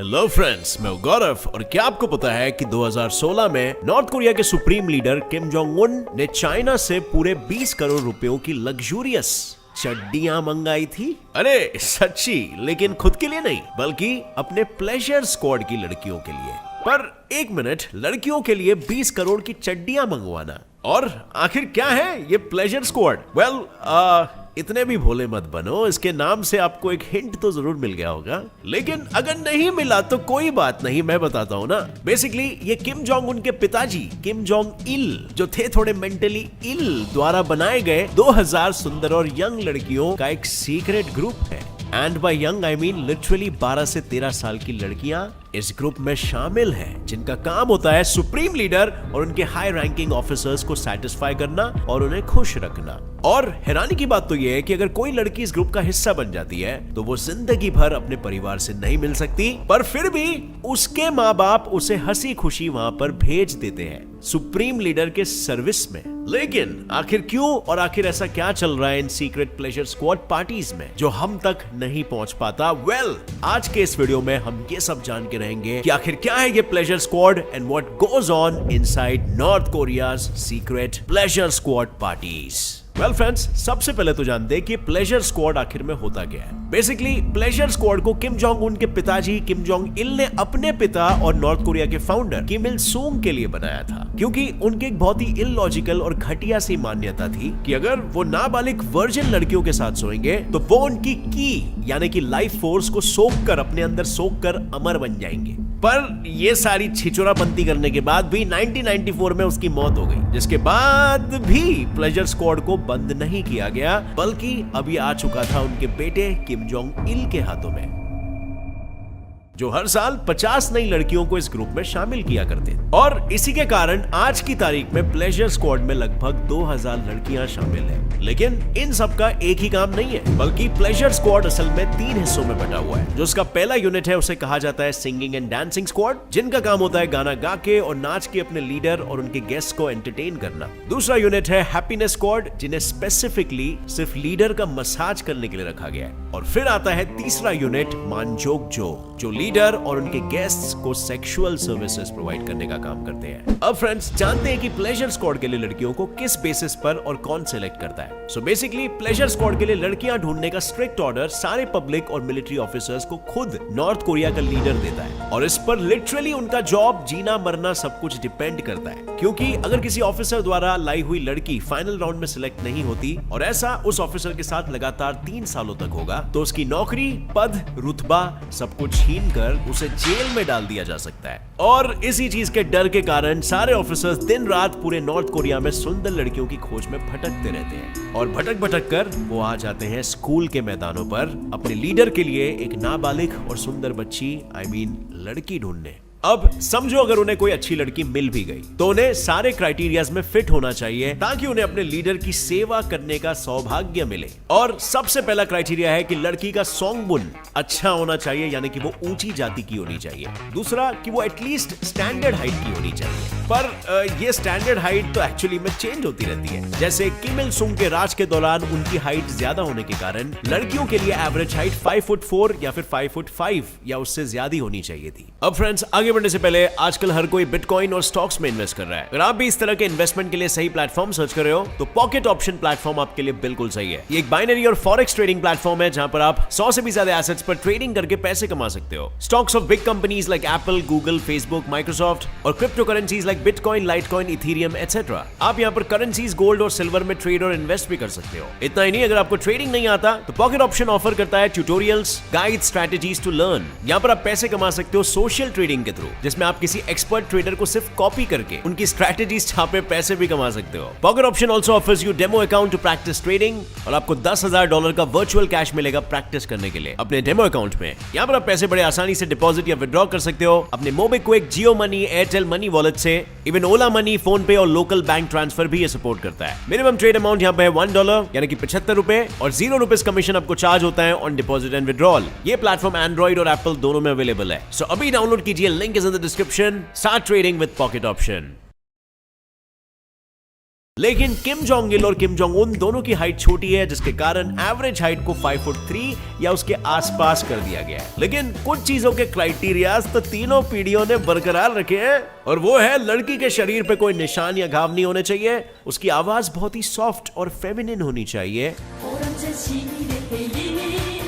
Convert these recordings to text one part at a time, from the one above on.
Hello friends, मैं हूं गौरव। और क्या आपको पता है कि 2016 में नॉर्थ कोरिया के supreme leader Kim Jong Un ने चाइना से पूरे 20 करोड़ रुपयों की लग्जूरियस चड्डियां मंगाई थी। अरे सच्ची, लेकिन खुद के लिए नहीं बल्कि अपने प्लेजर स्क्वाड की लड़कियों के लिए। पर एक मिनट, लड़कियों के लिए 20 करोड़ की चड्डियां मंगवाना, और आखिर क्या है ये प्लेजर स्क्वाड? वेल, इतने भी भोले मत बनो, इसके नाम से आपको एक हिंट तो जरूर मिल गया होगा, लेकिन अगर नहीं मिला तो कोई बात नहीं, मैं बताता हूँ ना। बेसिकली ये किम जोंग उन के पिताजी किम जोंग इल, जो थे थोड़े मेंटली इल, द्वारा बनाए गए 2000 सुंदर और यंग लड़कियों का एक सीक्रेट ग्रुप है। And by young I mean literally 12 से 13 साल की लड़कियां इस ग्रुप में शामिल हैं, जिनका काम होता है सुप्रीम लीडर और उनके हाई रैंकिंग ऑफिसर्स को सेटिस्फाई करना और उन्हें खुश रखना। और हैरानी की बात तो यह है कि अगर कोई लड़की इस ग्रुप का हिस्सा बन जाती है तो वो जिंदगी भर अपने परिवार से नहीं मिल सकती, पर फिर भी उसके माँ बाप उसे हंसी खुशी वहां पर भेज देते हैं सुप्रीम लीडर के सर्विस में। लेकिन आखिर क्यों और आखिर ऐसा क्या चल रहा है इन सीक्रेट प्लेजर स्क्वाड पार्टीज में जो हम तक नहीं पहुंच पाता? वेल, आज के इस वीडियो में हम ये सब जान के रहेंगे कि आखिर क्या है ये pleasure squad and what goes on inside north Korea's secret pleasure squad parties. Well friends, सबसे पहले तो जानते हैं कि प्लेजर स्क्वाड आखिर में होता क्या है। बेसिकली प्लेजर स्क्वाड को किम जोंग उन के पिताजी किम जोंग इल ने अपने पिता और नॉर्थ कोरिया के फाउंडर किम इल सूंग के लिए बनाया था, क्योंकि उनके एक बहुत ही इलॉजिकल और घटिया सी मान्यता थी कि अगर वो नाबालिग वर्जिन लड़कियों के साथ सोएंगे तो वो उनकी की यानी कि लाइफ फोर्स को सोख कर अपने अंदर सोख कर अमर बन जाएंगे। पर ये सारी छिचोरापंती करने के बाद भी 1994 में उसकी मौत हो गई, जिसके बाद भी प्लेजर स्क्वाड को बंद नहीं किया गया, बल्कि अभी आ चुका था उनके बेटे किम जोंग इल के हाथों में, जो हर साल 50 नई लड़कियों को इस ग्रुप में शामिल किया करते थे। और इसी के कारण आज की तारीख में प्लेजर स्क्वाड में लगभग 2000 लड़कियां शामिल हैं। लेकिन इन सब का एक ही काम नहीं है, बल्कि प्लेजर स्क्वाड असल में 3 हिस्सों में बटा हुआ है। जो उसका पहला यूनिट है उसे कहा जाता है सिंगिंग एंड डांसिंग स्क्वाड, जिनका काम होता है गाना गा के और नाच के अपने लीडर और उनके गेस्ट को एंटरटेन करना। दूसरा यूनिट है हैप्पीनेस स्क्वाड, जिन्हें स्पेसिफिकली सिर्फ लीडर का मसाज करने के लिए रखा गया है। और फिर आता है तीसरा यूनिट मानजोक जो लीडर और उनके गेस्ट्स को सेक्सुअल सर्विसेज प्रोवाइड करने का काम करते हैं। अब फ्रेंड्स, जानते हैं कि प्लेजर स्क्वाड के लिए लड़कियों को किस बेसिस पर और कौन सेलेक्ट करता है। सो बेसिकली प्लेजर स्क्वाड के लिए लड़कियां ढूंढने का स्ट्रिक्ट ऑर्डर सारे पब्लिक और मिलिट्री ऑफिसर्स को खुद नॉर्थ कोरिया का लीडर देता है, और इस पर लिटरली उनका जॉब जीना मरना सब कुछ डिपेंड करता है। क्योंकि अगर किसी ऑफिसर द्वारा लाई हुई लड़की फाइनल राउंड में सिलेक्ट नहीं होती और ऐसा उस ऑफिसर के साथ लगातार 3 सालों तक होगा, तो उसकी नौकरी, पद, रुतबा सब कुछ छीन कर उसे जेल में डाल दिया जा सकता है। और इसी चीज के डर के कारण सारे ऑफिसर्स दिन रात पूरे नॉर्थ कोरिया में सुंदर लड़कियों की खोज में भटकते रहते हैं, और भटक भटक कर वो आ जाते हैं स्कूल के मैदानों पर अपने लीडर के लिए एक नाबालिग और सुंदर बच्ची लड़की ढूंढने। अब समझो, अगर उन्हें कोई अच्छी लड़की मिल भी गई तो उन्हें सारे क्राइटेरियाज में फिट होना चाहिए ताकि उन्हें अपने लीडर की सेवा करने का सौभाग्य मिले। और सबसे पहला क्राइटेरिया है कि लड़की का सॉन्गबुन अच्छा होना चाहिए, यानी कि वो ऊंची जाति की होनी चाहिए। दूसरा कि वो एटलीस्ट स्टैंडर्ड हाइट की होनी चाहिए। पर ये स्टैंडर्ड हाइट तो एक्चुअली में चेंज होती रहती है। जैसे किम इल सूंग के राज के दौरान उनकी हाइट ज्यादा होने के कारण लड़कियों के लिए एवरेज हाइट 5 फुट 4 या फिर 5 फुट 5 या उससे ज्यादा होनी चाहिए थी। अब फ्रेंड्स, आगे बढ़ने से पहले, आजकल हर कोई बिटकॉइन और स्टॉक्स में इन्वेस्ट कर रहा है। अगर आप भी इस तरह के इन्वेस्टमेंट के लिए सही प्लेटफॉर्म सर्च कर रहे हो तो पॉकेट ऑप्शन प्लेटफॉर्म आपके लिए बिल्कुल सही है। ये एक बाइनरी और फॉरेक्स ट्रेडिंग प्लेटफॉर्म है जहां पर आप 100 से भी ज्यादा एसेट्स पर ट्रेडिंग करके पैसे कमा सकते हो। Stocks of big companies like Apple, Google, Facebook, Microsoft, और crypto currencies like bitcoin, litecoin, Ethereum etcetera. आप यहाँ पर करेंसीज, गोल्ड और सिल्वर में ट्रेड और इन्वेस्ट भी कर सकते हो। इतना ही नहीं, अगर आपको ट्रेडिंग नहीं आता तो पॉकेट ऑप्शन ऑफर करता है tutorials, guide, strategies to learn. यहाँ पर आप पैसे कमा सकते हो सोशल ट्रेडिंग के थ्रू, जिसमें आप किसी एक्सपर्ट ट्रेडर को सिर्फ कॉपी करके उनकी स्ट्रेटेजीज छापे पैसे भी कमा सकते हो। Pocket Option also offers you demo account to practice trading, और आपको $10,000 का वर्चुअल कैश मिलेगा प्रैक्टिस करने के लिए अपने डेमो अकाउंट में। यहाँ पर आप पैसे बड़े आसानी से डिपॉजिट या विड्रॉ कर सकते हो अपने मोबिक्विक, जियो मनी, एयरटेल मनी वॉलेट से। इवन ओला मनी, फोन पे और लोकल बैंक ट्रांसफर भी ये सपोर्ट करता है। मिनिमम ट्रेड अमाउंट यहाँ पे है $1 यानी कि 75 रुपए, और ₹0 कमीशन आपको चार्ज होता है ऑन डिपॉजिट एंड विड्रॉल। ये प्लेटफॉर्म एंड्रॉइड और एप्पल दोनों में अवेलेबल है। सो अभी डाउनलोड कीजिए, link is in the description. Start trading with Pocket Option. लेकिन किम जोंग इल और किम जोंग उन दोनों की हाइट छोटी है, जिसके कारण एवरेज हाइट को 5'3" या उसके आसपास कर दिया गया है। लेकिन कुछ चीजों के क्राइटेरियाज तो तीनों पीढ़ियों ने बरकरार रखे हैं, और वो है लड़की के शरीर पे कोई निशान या घाव नहीं होने चाहिए, उसकी आवाज बहुत ही सॉफ्ट और फेमिनिन होनी चाहिए,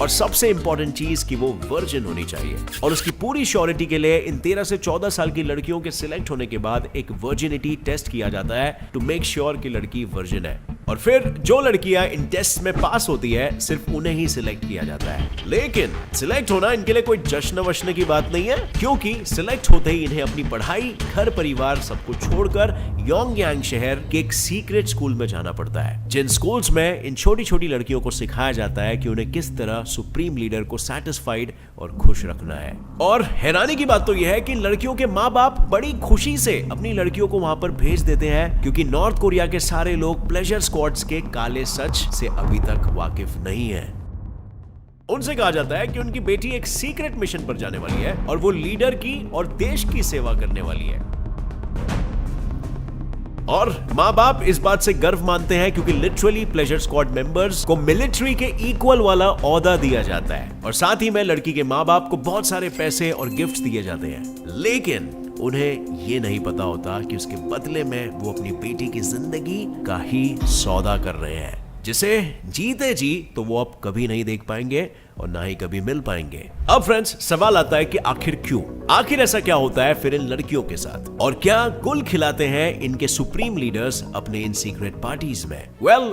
और सबसे इंपॉर्टेंट चीज कि वो वर्जिन होनी चाहिए। और उसकी पूरी श्योरिटी के लिए इन 13 से 14 साल की लड़कियों के सिलेक्ट होने के बाद एक वर्जिनिटी टेस्ट किया जाता है टू मेक श्योर कि लड़की वर्जिन है, और फिर जो लड़कियां इन टेस्ट में पास होती है सिर्फ उन्हें ही सिलेक्ट किया जाता है। लेकिन सिलेक्ट होना इनके लिए कोई जश्न वश्न की बात नहीं है, क्योंकि सिलेक्ट होते ही इन्हें अपनी पढ़ाई, घर परिवार सब कुछ छोड़कर योंगयांग शहर के एक सीक्रेट स्कूल में जाना पड़ता है, जिन स्कूल्स में इन छोटी छोटी लड़कियों को सिखाया जाता है कि उन्हें किस तरह सुप्रीम लीडर को सेटिस्फाइड और खुश रखना है। और हैरानी की बात तो यह है कि लड़कियों के माँ बाप बड़ी खुशी से अपनी लड़कियों को वहां पर भेज देते हैं, क्योंकि नॉर्थ कोरिया के सारे लोग प्लेजर स्क्वाड्स के काले सच से अभी तक वाकिफ नहीं है। उनसे कहा जाता है कि उनकी बेटी एक सीक्रेट मिशन पर जाने वाली है, और वो लीडर की और देश की सेवा करने वाली है। और माँ बाप इस बात से गर्व मानते हैं, क्योंकि लिटरली प्लेजर स्क्वाड मेंबर्स को मिलिट्री के इक्वल वाला ओहदा दिया जाता है, और साथ ही में लड़की के माँ बाप को बहुत सारे पैसे और गिफ्ट्स दिए जाते हैं। लेकिन उन्हें ये नहीं पता होता कि उसके बदले में वो अपनी बेटी की जिंदगी का ही सौदा कर रहे हैं, जिसे जीते जी तो वो अब कभी नहीं देख पाएंगे और ना ही कभी मिल पाएंगे। अब फ्रेंड्स, सवाल आता है कि आखिर ऐसा क्या होता है फिर इन लड़कियों के साथ, और क्या गुल खिलाते हैं इनके सुप्रीम लीडर्स अपने इन सीक्रेट पार्टीज में?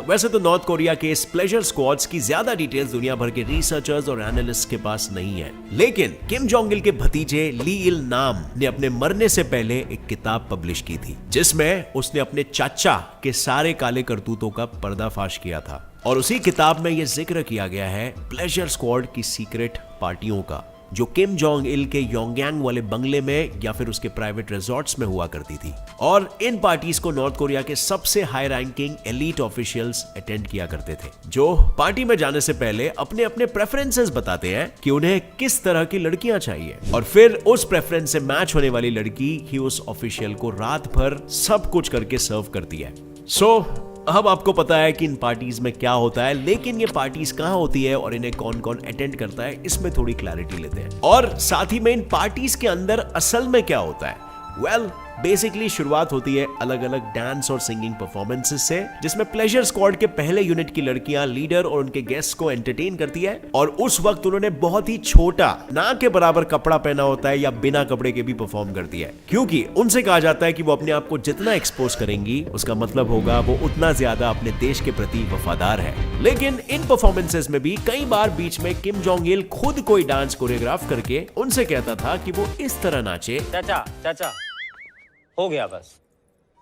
वैसे तो नॉर्थ कोरिया के इस प्लेजर स्क्वाड्स की ज्यादा डिटेल्स दुनिया भर के रिसर्चर्स और एनालिस्ट के पास नहीं है, लेकिन किम जोंग इल के भतीजे ली इल नाम ने अपने मरने से पहले एक किताब पब्लिश की थी, जिसमें उसने अपने चाचा के सारे काले करतूतों का पर्दाफाश किया था। और उसी किताब में यह जिक्र किया गया है प्लेजर स्क्वाड की सीक्रेट पार्टियों का, जो किम जोंग इल के योंगयांग वाले बंगले में या फिर उसके प्राइवेट रिजॉर्ट्स में हुआ करती थी। और इन पार्टीज को नॉर्थ कोरिया के सबसे high ranking elite officials attend किया करते थे, जो पार्टी में जाने से पहले अपने अपने प्रेफरेंसेस बताते हैं कि उन्हें किस तरह की लड़कियां चाहिए, और फिर उस प्रेफरेंस से मैच होने वाली लड़की ही उस ऑफिशियल को रात भर सब कुछ करके सर्व करती है। अब आपको पता है कि इन पार्टीज में क्या होता है, लेकिन ये पार्टीज कहां होती है और इन्हें कौन कौन अटेंड करता है, इसमें थोड़ी क्लैरिटी लेते हैं। और साथ ही में इन पार्टीज के अंदर असल में क्या होता है। बेसिकली शुरुआत होती है अलग अलग डांस और सिंगिंग परफॉर्मेंसेस से, जिसमें प्लेजर स्क्वाड के पहले यूनिट की लड़कियां लीडर और उनके गेस्ट को एंटरटेन करती है, और उस वक्त उन्होंने बहुत ही छोटा, ना के बराबर कपड़ा पहना होता है या बिना कपड़े के भी परफॉर्म करती है, क्योंकि उनसे कहा जाता है कि वो अपने आप को जितना एक्सपोज करेंगी उसका मतलब होगा वो उतना ज्यादा अपने देश के प्रति वफादार है। लेकिन इन परफॉर्मेंसेस में भी कई बार बीच में किम जोंग इल खुद कोई डांस कोरियोग्राफ करके उनसे कहता था कि वो इस तरह नाचे। चाचा हो गया, बस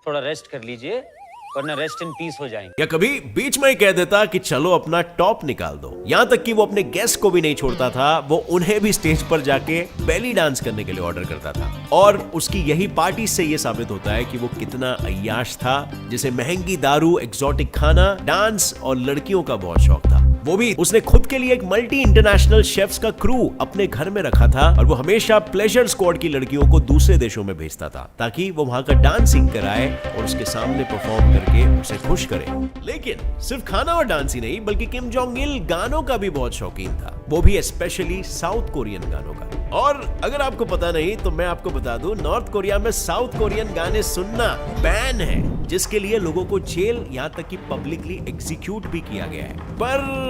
थोड़ा रेस्ट कर लीजिए, वरना रेस्ट इन पीस हो जाएंगे। या कभी बीच में ही कह देता कि चलो अपना टॉप निकाल दो। यहाँ तक कि वो अपने गेस्ट को भी नहीं छोड़ता था, वो उन्हें भी स्टेज पर जाके बेली डांस करने के लिए ऑर्डर करता था। और उसकी यही पार्टी से ये साबित होता है कि वो कितना अय्याश था, जिसे महंगी दारू, एक्सोटिक खाना, डांस और लड़कियों का बहुत शौक था। वो भी उसने खुद के लिए एक मल्टी इंटरनेशनल शेफ्स का क्रू अपने घर में रखा था, और वो हमेशा प्लेजर स्क्वाड की लड़कियों को दूसरे देशों में भेजता था, ताकि वो वहां का डांसिंग कराए और उसके सामने परफॉर्म करके उसे खुश करे। लेकिन सिर्फ खाना और डांस ही नहीं, बल्कि किम जोंग इल गानों का भी बहुत शौकीन था, वो भी स्पेशली साउथ कोरियन गानों का। और अगर आपको पता नहीं तो मैं आपको बता दूं, नॉर्थ कोरिया में साउथ कोरियन गाने सुनना बैन है, जिसके लिए लोगों को जेल, यहाँ तक कि पब्लिकली एग्जीक्यूट भी किया गया है। पर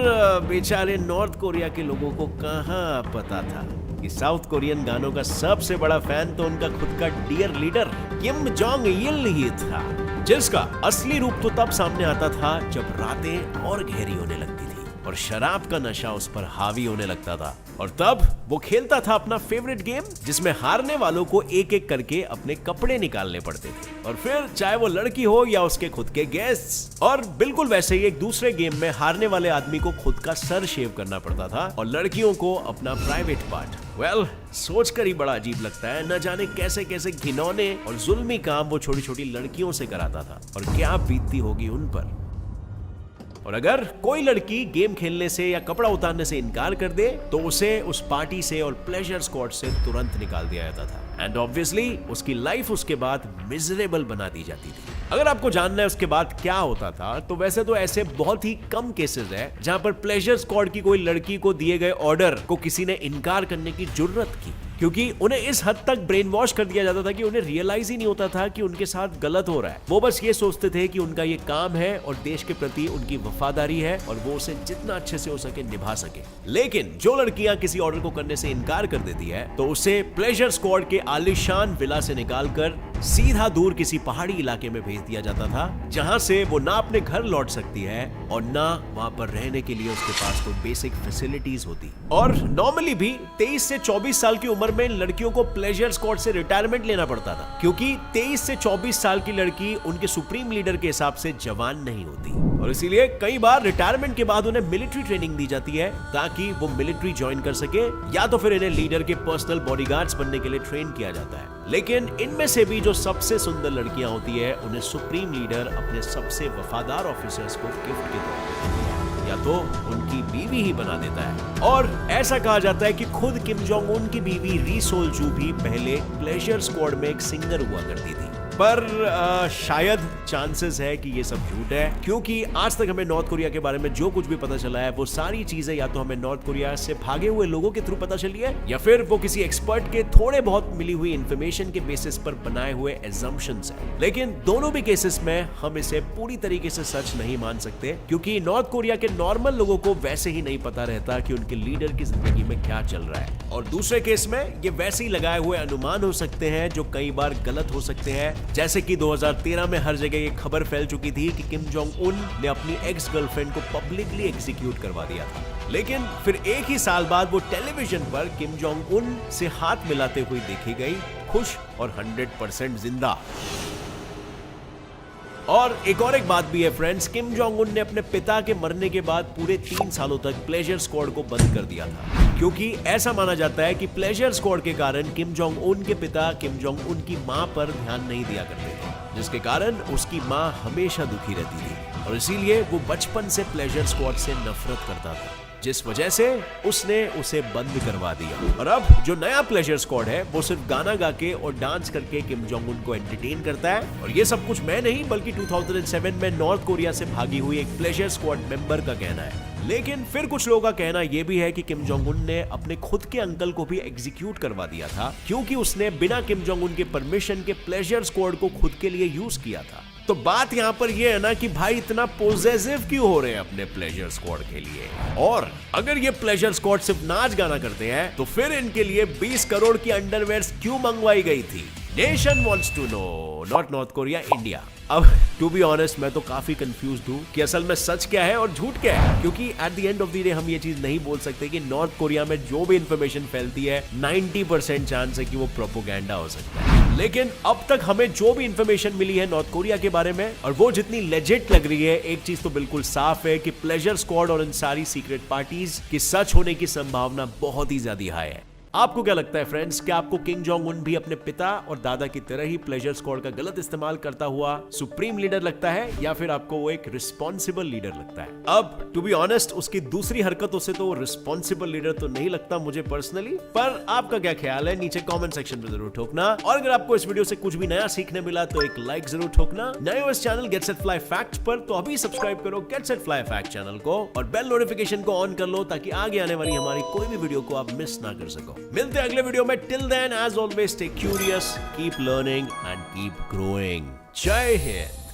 बेचारे नॉर्थ कोरिया के लोगों को कहां पता था कि साउथ कोरियन गानों का सबसे बड़ा फैन तो उनका खुद का dear leader Kim Jong Il ही था, जिसका असली रूप तो तब सामने आता था जब रातें और गहरी होने लगती थी और शराब का नशा उस पर हावी होने लगता था, और तब वो खेलता था अपना फेवरेट गेम, जिसमें हारने वालों को एक एक करके अपने कपड़े निकालने पड़ते थे, और फिर चाहे वो लड़की हो या उसके खुद के गेस्ट्स। और बिल्कुल वैसे ही एक दूसरे गेम में हारने वाले आदमी को खुद का सर शेव करना पड़ता था, और लड़कियों को अपना प्राइवेट पार्ट। सोचकर ही बड़ा अजीब लगता है, न जाने कैसे कैसे घिनौने और जुल्मी काम वो छोटी छोटी लड़कियों से कराता था, और क्या बीतती होगी उन पर। और अगर कोई लड़की गेम खेलने से या कपड़ा उतारने से इनकार कर दे, तो उसे उस पार्टी से और प्लेजर स्क्वाड से तुरंत निकाल दिया जाता था, एंड ऑब्वियसली उसकी लाइफ उसके बाद मिजरेबल बना दी जाती थी। अगर आपको जानना है उसके बाद क्या होता था, तो वैसे तो ऐसे बहुत ही कम केसेस है जहां पर प्लेजर स्क्वाड की कोई लड़की को दिए गए ऑर्डर को किसी ने इनकार करने की जुर्रत की, क्योंकि उन्हें इस हद तक ब्रेन वॉश कर दिया जाता था कि उन्हें रियलाइज ही नहीं होता था कि उनके साथ गलत हो रहा है। वो बस ये सोचते थे कि उनका ये काम है और देश के प्रति उनकी वफादारी है और वो उसे जितना अच्छे से हो सके निभा सके। लेकिन जो लड़कियां किसी ऑर्डर को करने से इनकार कर देती है, तो उसे प्लेजर स्क्वाड के आलीशान विला से निकालकर सीधा दूर किसी पहाड़ी इलाके में भेज दिया जाता था, जहां से वो ना अपने घर लौट सकती है और ना वहां पर रहने के लिए उसके पास कोई बेसिक फैसिलिटीज होती। और नॉर्मली भी 23 से 24 साल की उम्र में लड़कियों को प्लेजर स्क्वाड से रिटायरमेंट लेना पड़ता था, क्योंकि 23 से 24 साल की लड़की उनके सुप्रीम लीडर के हिसाब से जवान नहीं होती, और इसीलिए कई बार रिटायरमेंट के बाद उन्हें मिलिट्री ट्रेनिंग दी जाती है ताकि वो मिलिट्री ज्वाइन कर सके, या तो फिर इन्हें लीडर के पर्सनल बॉडीगार्ड्स बनने के लिए ट्रेन किया जाता है। लेकिन इनमें से भी जो सबसे सुंदर लड़कियां होती है, उन्हें सुप्रीम लीडर अपने सबसे वफादार ऑफिसर्स को गिफ्ट के तौर पर देता है, या तो उनकी बीवी ही बना देता है। और ऐसा कहा जाता है कि खुद किम जोंग उन की बीवी री सोल जू भी पहले प्लेजर स्क्वाड में एक सिंगर हुआ करती थी, पर शायद चांसेस है कि ये सब झूठ है, क्योंकि आज तक हमें नॉर्थ कोरिया के बारे में जो कुछ भी पता चला है, वो सारी चीजें या तो हमें नॉर्थ कोरिया से भागे हुए लोगों के थ्रू पता चली है, या फिर वो किसी एक्सपर्ट के थोड़े बहुत मिली हुई इंफॉर्मेशन के बेसिस पर बनाए हुए एजम्पशंस हैं। लेकिन दोनों भी केसेस में हम इसे पूरी तरीके से सच नहीं मान सकते, क्योंकि नॉर्थ कोरिया के नॉर्मल लोगों को वैसे ही नहीं पता रहता कि उनके लीडर की जिंदगी में क्या चल रहा है। और दूसरे केस में ये वैसे ही लगाए हुए अनुमान हो सकते हैं जो कई बार गलत हो सकते हैं, जैसे कि 2013 में हर जगह ये खबर फैल चुकी थी कि किम जोंग उन ने अपनी एक्स गर्लफ्रेंड को पब्लिकली एग्जीक्यूट करवा दिया था। लेकिन फिर एक ही साल बाद वो टेलीविजन पर किम जोंग उन से हाथ मिलाते हुए देखी गई, खुश और 100% जिंदा। और एक बात भी है फ्रेंड्स, किम जोंग उन ने अपने पिता के मरने के बाद पूरे 3 सालों तक प्लेजर स्क्वाड को बंद कर दिया था, क्योंकि ऐसा माना जाता है कि प्लेजर स्क्वाड के कारण किम जोंग उन के पिता किम जोंग उन की मां पर ध्यान नहीं दिया करते थे, जिसके कारण उसकी मां हमेशा दुखी रहती थी, और इसीलिए वो बचपन से प्लेजर स्क्वाड से नफरत करता था, जिस वजह से उसने उसे बंद करवा दिया। और अब जो नया प्लेजर स्क्वाड है, वो सिर्फ गाना गा के और डांस करके किम जोंग उन को एंटरटेन करता है। और ये सब कुछ मैं नहीं, बल्कि 2007 में नॉर्थ कोरिया से भागी हुई एक प्लेजर स्क्वाड मेंबर का कहना है। लेकिन फिर कुछ लोगों का कहना यह भी है कि किम जोंग उन ने अपने खुद के अंकल को भी एग्जीक्यूट करवा दिया था, क्योंकि उसने बिना किम जोंग उन के परमिशन के प्लेजर स्क्वाड को खुद के लिए यूज किया था। तो बात यहाँ पर यह है ना कि भाई इतना पोजेसिव क्यों हो रहे हैं अपने प्लेजर स्क्वाड के लिए? और अगर ये प्लेजर स्क्वाड सिर्फ नाच गाना करते हैं, तो फिर इनके लिए 20 करोड़ की अंडरवेयर्स क्यों मंगवाई गई थी? Nation wants to know, not North Korea, India. अब टू बी ऑनेस्ट मैं तो काफी कंफ्यूज्ड हूँ कि असल में सच क्या है और झूठ क्या है, क्योंकि at the end of the day हम ये चीज नहीं बोल सकते कि नॉर्थ कोरिया में जो भी इंफॉर्मेशन फैलती है 90% चांस है कि वो प्रोपोगेंडा हो सकता है। लेकिन अब तक हमें जो भी इंफॉर्मेशन मिली है नॉर्थ कोरिया के बारे में, और वो जितनी लेजिट लग रही है, एक चीज तो बिल्कुल साफ है कि प्लेजर स्क्वाड और इन सारी सीक्रेट पार्टीज की सच होने की संभावना बहुत ही ज्यादा हाई है। आपको क्या लगता है फ्रेंड्स, क्या आपको किम जोंग उन भी अपने पिता और दादा की तरह ही प्लेजर स्क्वाड का गलत इस्तेमाल करता हुआ सुप्रीम लीडर लगता है, या फिर आपको वो एक रिस्पॉन्सिबल लीडर लगता है? अब टू बी ऑनेस्ट उसकी दूसरी हरकतों से तो रिस्पॉन्सिबल लीडर तो नहीं लगता मुझे पर्सनली, पर आपका क्या ख्याल है नीचे कमेंट सेक्शन में जरूर ठोकना। और अगर आपको इस वीडियो से कुछ भी नया सीखने मिला तो एक लाइक जरूर ठोकना। नए हो इस channel get set fly facts पर, तो अभी सब्सक्राइब करो get set fly fact channel को और बेल नोटिफिकेशन को ऑन कर लो, ताकि आगे आने वाली हमारी कोई भी वीडियो को आप मिस ना कर सको। मिलते हैं अगले वीडियो में। Till then as always stay curious, keep learning and keep growing. जय हिंद।